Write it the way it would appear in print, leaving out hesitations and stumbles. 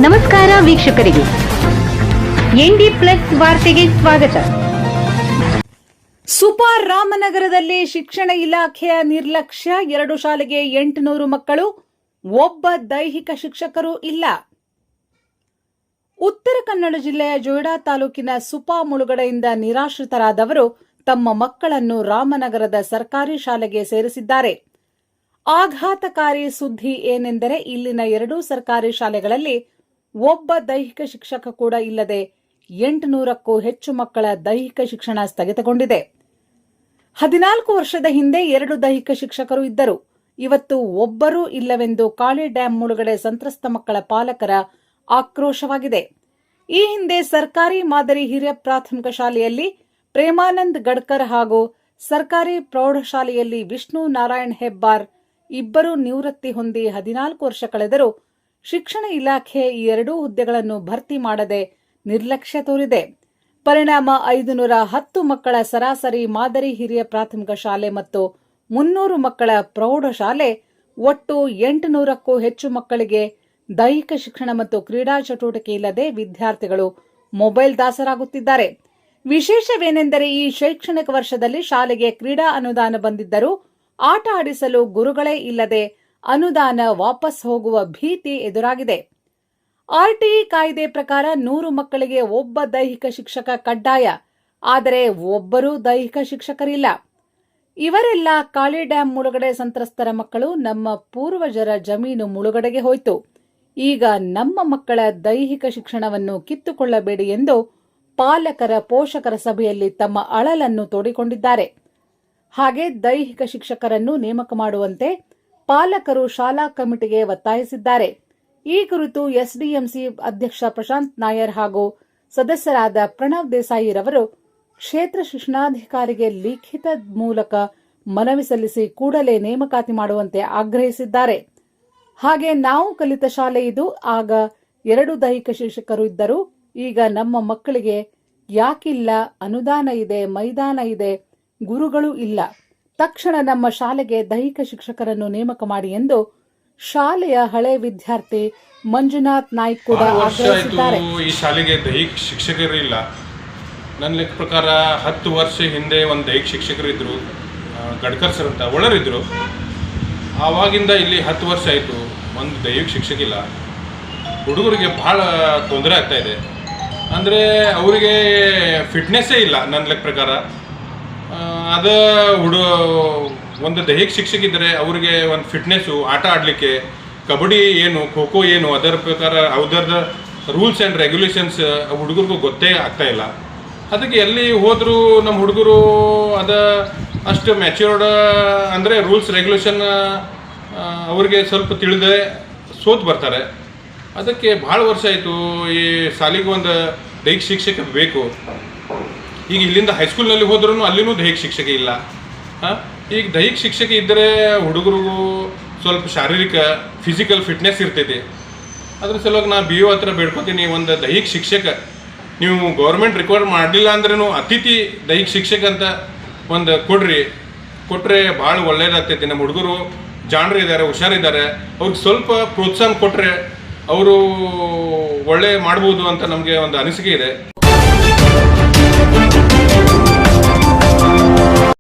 ನಮಸ್ಕಾರ ವೀಕ್ಷಕರಿಗೆ, ND plus ವಾರ್ತೆಗೆ ಸ್ವಾಗತ. ಸುಪಾರ್ ರಾಮನಗರದಲ್ಲಿ ಶಿಕ್ಷಣ ಇಲಾಖೆಯ ನಿರ್ಲಕ್ಷ್ಯ. 2 ಶಾಲೆಗೆ 800 ಮಕ್ಕಳು, ಒಬ್ಬ ದೈಹಿಕ ಶಿಕ್ಷಕರು ಇಲ್ಲ. ಉತ್ತರ ಕನ್ನಡ ಜಿಲ್ಲೆಯ ಜೊಯ್ಡಾ ತಾಲೂಕಿನ ಸುಪಾ ಮುಳುಗಡೆಯಿಂದ ನಿರಾಶ್ರಿತರಾದವರು ತಮ್ಮ ಮಕ್ಕಳನ್ನು ರಾಮನಗರದ ಸರ್ಕಾರಿ ಶಾಲೆಗೆ ಸೇರಿಸಿದ್ದಾರೆ. ಆಘಾತಕಾರಿ ಸುದ್ದಿ ಏನೆಂದರೆ, ಇಲ್ಲಿನ 2 ಸರ್ಕಾರಿ ಶಾಲೆಗಳಲ್ಲಿ ಒಬ್ಬ ದೈಹಿಕ ಶಿಕ್ಷಕ ಕೂಡ ಇಲ್ಲದೆ 800ಕ್ಕೂ ಹೆಚ್ಚು ಮಕ್ಕಳ ದೈಹಿಕ ಶಿಕ್ಷಣ ಸ್ಥಗಿತಗೊಂಡಿದೆ. 14 ವರ್ಷದ ಹಿಂದೆ 2 ದೈಹಿಕ ಶಿಕ್ಷಕರು ಇದ್ದರು. ಇವತ್ತು ಒಬ್ಬರೂ ಇಲ್ಲವೆಂದು ಕಾಳಿ ಡ್ಯಾಂ ಮುಳುಗಡೆ ಸಂತ್ರಸ್ತ ಮಕ್ಕಳ ಪಾಲಕರ ಆಕ್ರೋಶವಾಗಿದೆ. ಈ ಹಿಂದೆ ಸರ್ಕಾರಿ ಮಾದರಿ ಹಿರಿಯ ಪ್ರಾಥಮಿಕ ಶಾಲೆಯಲ್ಲಿ ಪ್ರೇಮಾನಂದ್ ಗಡ್ಕರ್ ಹಾಗೂ ಸರ್ಕಾರಿ ಪ್ರೌಢಶಾಲೆಯಲ್ಲಿ ವಿಷ್ಣು ನಾರಾಯಣ್ ಹೆಬ್ಬಾರ್ ಇಬ್ಬರು ನಿವೃತ್ತಿ ಹೊಂದಿ 14 ವರ್ಷ ಕಳೆದರೂ ಶಿಕ್ಷಣ ಇಲಾಖೆ ಈ 2 ಹುದ್ದೆಗಳನ್ನು ಭರ್ತಿ ಮಾಡದೆ ನಿರ್ಲಕ್ಷ್ಯ ತೋರಿದೆ. ಪರಿಣಾಮ 510 ಮಕ್ಕಳ ಸರಾಸರಿ ಮಾದರಿ ಹಿರಿಯ ಪ್ರಾಥಮಿಕ ಶಾಲೆ ಮತ್ತು 300 ಮಕ್ಕಳ ಪ್ರೌಢಶಾಲೆ, ಒಟ್ಟು 800ಕ್ಕೂ ಹೆಚ್ಚು ಮಕ್ಕಳಿಗೆ ದೈಹಿಕ ಶಿಕ್ಷಣ ಮತ್ತು ಕ್ರೀಡಾ ಚಟುವಟಿಕೆ ಇಲ್ಲದೆ ವಿದ್ಯಾರ್ಥಿಗಳು ಮೊಬೈಲ್ ದಾಸರಾಗುತ್ತಿದ್ದಾರೆ. ವಿಶೇಷವೇನೆಂದರೆ, ಈ ಶೈಕ್ಷಣಿಕ ವರ್ಷದಲ್ಲಿ ಶಾಲೆಗೆ ಕ್ರೀಡಾ ಅನುದಾನ ಬಂದಿದ್ದರೂ ಆಟ ಆಡಿಸಲು ಗುರುಗಳೇ ಇಲ್ಲದೆ ಅನುದಾನ ವಾಪಸ್ ಹೋಗುವ ಭೀತಿ ಎದುರಾಗಿದೆ. ಆರ್ಟಿಇ ಕಾಯ್ದೆ ಪ್ರಕಾರ 100 ಮಕ್ಕಳಿಗೆ ಒಬ್ಬ ದೈಹಿಕ ಶಿಕ್ಷಕ ಕಡ್ಡಾಯ. ಆದರೆ ಒಬ್ಬರೂ ದೈಹಿಕ ಶಿಕ್ಷಕರಿಲ್ಲ. ಇವರೆಲ್ಲ ಕಾಳಿ ಡ್ಯಾಂ ಮುಳುಗಡೆ ಸಂತ್ರಸ್ತರ ಮಕ್ಕಳು. ನಮ್ಮ ಪೂರ್ವಜರ ಜಮೀನು ಮುಳುಗಡೆಗೆ ಹೋಯಿತು. ಈಗ ನಮ್ಮ ಮಕ್ಕಳ ದೈಹಿಕ ಶಿಕ್ಷಣವನ್ನು ಕಿತ್ತುಕೊಳ್ಳಬೇಡಿ ಎಂದು ಪಾಲಕರ ಪೋಷಕರ ಸಭೆಯಲ್ಲಿ ತಮ್ಮ ಅಳಲನ್ನು ತೋಡಿಕೊಂಡಿದ್ದಾರೆ. ಹಾಗೆ ದೈಹಿಕ ಶಿಕ್ಷಕರನ್ನು ನೇಮಕ ಮಾಡುವಂತೆ ಪಾಲಕರು ಶಾಲಾ ಕಮಿಟಿಗೆ ಒತ್ತಾಯಿಸಿದ್ದಾರೆ. ಈ ಕುರಿತು ಎಸ್ಡಿಎಂಸಿ ಅಧ್ಯಕ್ಷ ಪ್ರಶಾಂತ್ ನಾಯರ್ ಹಾಗೂ ಸದಸ್ಯರಾದ ಪ್ರಣವ್ ದೇಸಾಯಿರವರು ಕ್ಷೇತ್ರ ಶಿಕ್ಷಣಾಧಿಕಾರಿಗೆ ಲಿಖಿತ ಮೂಲಕ ಮನವಿ ಸಲ್ಲಿಸಿ ಕೂಡಲೇ ನೇಮಕಾತಿ ಮಾಡುವಂತೆ ಆಗ್ರಹಿಸಿದ್ದಾರೆ. ಹಾಗೆ ನಾವು ಕಲಿತ ಶಾಲೆ ಇದು, ಆಗ 2 ದೈಹಿಕ ಶಿಕ್ಷಕರು ಇದ್ದರು. ಈಗ ನಮ್ಮ ಮಕ್ಕಳಿಗೆ ಯಾಕಿಲ್ಲ? ಅನುದಾನ ಇದೆ, ಮೈದಾನ ಇದೆ, ಗುರುಗಳು ಇಲ್ಲ. ತಕ್ಷಣ ನಮ್ಮ ಶಾಲೆಗೆ ದೈಹಿಕ ಶಿಕ್ಷಕರನ್ನು ನೇಮಕ ಮಾಡಿ ಎಂದು ಶಾಲೆಯ ಹಳೆ ವಿದ್ಯಾರ್ಥಿ ಮಂಜುನಾಥ್ ನಾಯ್ಕ್ ಕೂಡ ಆಗ್ರಹಿಸಿದ್ದಾರೆ. ಈ ಶಾಲೆಗೆ ದೈಹಿಕ ಶಿಕ್ಷಕರು ಇಲ್ಲ. ನನ್ನ ಲೆಕ್ಕ ಪ್ರಕಾರ 10 ವರ್ಷ ಹಿಂದೆ ಒಂದು ದೈಹಿಕ ಶಿಕ್ಷಕರು ಇದ್ರು, ಗಡ್ಕರ್ ಸರ್ ಅಂತ ಒಳ್ಳೆಯರಿದ್ದರು. ಆವಾಗಿಂದ ಇಲ್ಲಿ 10 ವರ್ಷ ಆಯಿತು, ಒಂದು ದೈಹಿಕ ಶಿಕ್ಷಕ ಇಲ್ಲ. ಹುಡುಗರಿಗೆ ಭಾಳ ತೊಂದರೆ ಆಗ್ತಾ ಇದೆ. ಅಂದರೆ ಅವರಿಗೆ ಫಿಟ್ನೆಸ್ಸೇ ಇಲ್ಲ ನನ್ನ ಲೆಕ್ಕ ಪ್ರಕಾರ. ಅದು ಒಂದು ದೈಹಿಕ ಶಿಕ್ಷಕ ಇದ್ದರೆ ಅವರಿಗೆ ಒಂದು ಫಿಟ್ನೆಸ್ಸು, ಆಟ ಆಡಲಿಕ್ಕೆ, ಕಬಡ್ಡಿ ಏನು, ಖೋ ಖೋ ಏನು, ಅದರ ಪ್ರಕಾರ ಅದರದ ರೂಲ್ಸ್ ಆ್ಯಂಡ್ ರೆಗ್ಯುಲೇಷನ್ಸ್ ಹುಡುಗರಿಗೂ ಗೊತ್ತೇ ಆಗ್ತಾ ಇಲ್ಲ. ಅದಕ್ಕೆ ಎಲ್ಲಿ ಹೋದರೂ ನಮ್ಮ ಹುಡುಗರು ಅಷ್ಟು ಮ್ಯಾಚ್ಯೂರ್ಡ್ ಅಂದರೆ ರೂಲ್ಸ್ ರೆಗ್ಯುಲೇಷನ್ ಅವ್ರಿಗೆ ಸ್ವಲ್ಪ ತಿಳಿದೇ ಸೋತು ಬರ್ತಾರೆ. ಅದಕ್ಕೆ ಭಾಳ ವರ್ಷ ಆಯಿತು. ಈ ಶಾಲೆಗೆ ಒಂದು ದೈಹಿಕ ಶಿಕ್ಷಕ ಬೇಕು. ಈಗ ಇಲ್ಲಿಂದ ಹೈಸ್ಕೂಲ್ನಲ್ಲಿ ಹೋದ್ರೂ ಅಲ್ಲಿನೂ ದೈಹಿಕ ಶಿಕ್ಷಕ ಇಲ್ಲ. ಈಗ ದೈಹಿಕ ಶಿಕ್ಷಕ ಇದ್ದರೆ ಹುಡುಗರಿಗೂ ಸ್ವಲ್ಪ ಶಾರೀರಿಕ ಫಿಸಿಕಲ್ ಫಿಟ್ನೆಸ್ ಇರ್ತೈತಿ. ಅದ್ರ ಸಲುವಾಗಿ ನಾ BO ಹತ್ರ ಬೇಡ್ಕೊತೀನಿ, ಒಂದು ದೈಹಿಕ ಶಿಕ್ಷಕ ನೀವು ಗೌರ್ಮೆಂಟ್ ರಿಕ್ವೈರ್ ಮಾಡಲಿಲ್ಲ ಅಂದ್ರೂ ಅತಿಥಿ ದೈಹಿಕ ಶಿಕ್ಷಕ ಅಂತ ಒಂದು ಕೊಟ್ಟರೆ ಭಾಳ ಒಳ್ಳೇದಾಗ್ತೈತಿ. ನಮ್ಮ ಹುಡುಗರು ಜಾಣರು ಇದ್ದಾರೆ, ಹುಷಾರಿದ್ದಾರೆ. ಅವ್ರಿಗೆ ಸ್ವಲ್ಪ ಪ್ರೋತ್ಸಾಹ ಕೊಟ್ಟರೆ ಅವರು ಒಳ್ಳೆ ಮಾಡ್ಬೋದು ಅಂತ ನಮಗೆ ಒಂದು ಅನಿಸಿಕೆ ಇದೆ.